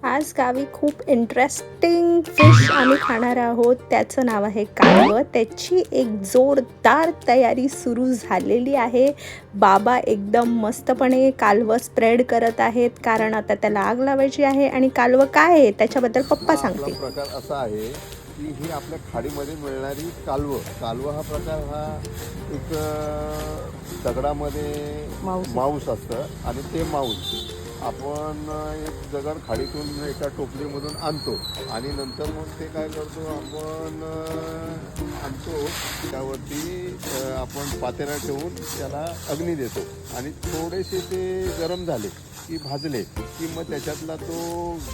आज गावी खूप इंटरेस्टिंग फिश आम्ही खाणार आहोत. त्याचं नाव आहे कालवं. त्याची एक जोरदार तयारी सुरू झालेली आहे. बाबा एकदम मस्तपणे कालवं स्प्रेड करत आहेत, कारण आता त्याला आग लावायची आहे. आणि कालवं काय आहे त्याच्याबद्दल पप्पा सांगतील. प्रकार असा आहे की ही आपल्या खाडीमध्ये मिळणारी कालवं हा प्रकार हा एक दगडामध्ये मांस असतं आणि ते मांस आपण एक दगड खाडीतून एका टोपलीमधून आणतो आणि नंतर मग ते काय करतो आपण आणतो त्यावरती आपण पातेला ठेवून त्याला अग्नी देतो आणि थोडेसे ते गरम झाले की भाजले की मग त्याच्यातला तो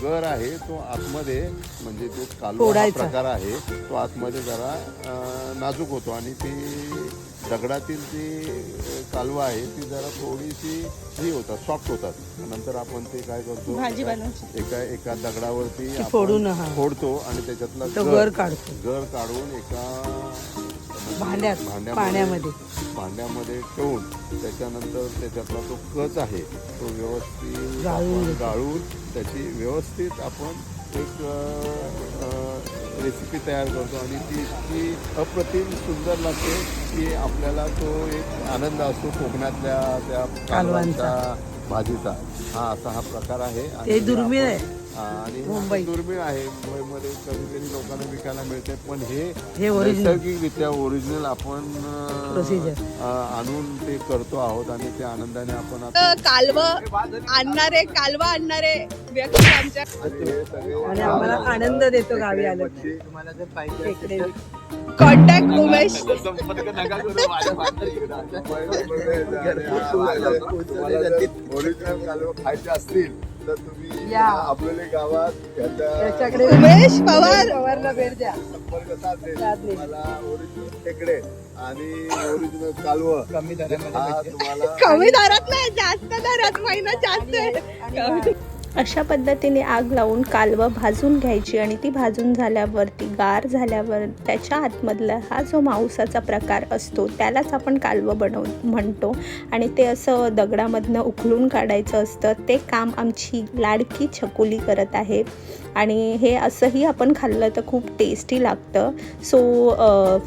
गर आहे तो आतमध्ये म्हणजे जो कालवा प्रकार आहे तो आतमध्ये जरा नाजूक होतो आणि ती दगडातील जी कालवा आहे ती जरा थोडीशी ही होतात सॉफ्ट होतात. नंतर आपण ते काय करतो एका दगडावरती फोडतो आणि त्याच्यातला गर काढून एका भांड्यामध्ये ठेवून त्याच्यानंतर त्याच्यातला जो कच आहे तो व्यवस्थित गाळून त्याची व्यवस्थित आपण एक रेसिपी तयार करतो आणि ती इतकी अप्रतिम सुंदर लागते की आपल्याला तो एक आनंद असतो कोकणातल्या त्या कालवांचा भाजीचा. हा प्रकार आहे आणि दुर्मिळ आहे आणि दुर्मिळ आहे. मुंबईमध्ये कधीतरी लोकांना विकायला मिळते, पण हे नैसर्गिकरित्या ओरिजिनल आपण आणून ते करतो आहोत आणि त्या आनंदाने आपण कालवा आणणारे व्यक्ती आमच्या आणि आम्हाला आनंद देतो गावी आलं. तुम्हाला जर पाहिजे कॉन्टॅक्ट उमेश. ओरिजिनल कालवा खायचे असतील तर तुम्ही आपल्या गावात उमेश पवारला भेट द्या. संपर्क साधेल. मला ओरिजिनल खेकडे आणि ओरिजिनल कालवं कमी दरात नाही, जास्त दरात महिना जास्त आहे. अशा पद्धतीने आग लावून कालवं भाजून घ्यायची आणि ती भाजून झाल्यावरती गार झाल्यावर त्याच्या आतमधला हा जो मांसाचा प्रकार असतो त्यालाच आपण कालवं म्हणतो आणि ते असं दगडामधनं उकळून काढायचं असतं. ते काम आमची लाडकी छकुली करत आहे आणि हे असंही आपण खाल्लं तर खूप टेस्टी लागतं. सो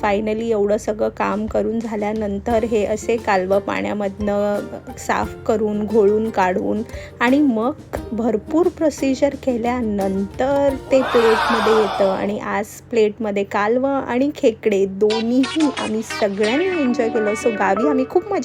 फायनली एवढं सगळं काम करून झाल्यानंतर हे असे कालवं पाण्यामधनं साफ करून घोळून काढून आणि मग भरपूर प्रोसिजर केल्यानंतर ते प्लेटमध्ये येतं. आणि आज प्लेटमध्ये कालवं आणि खेकडे दोन्हीही आम्ही सगळ्यांनी एन्जॉय केलं. सो गावी आम्ही खूप मजा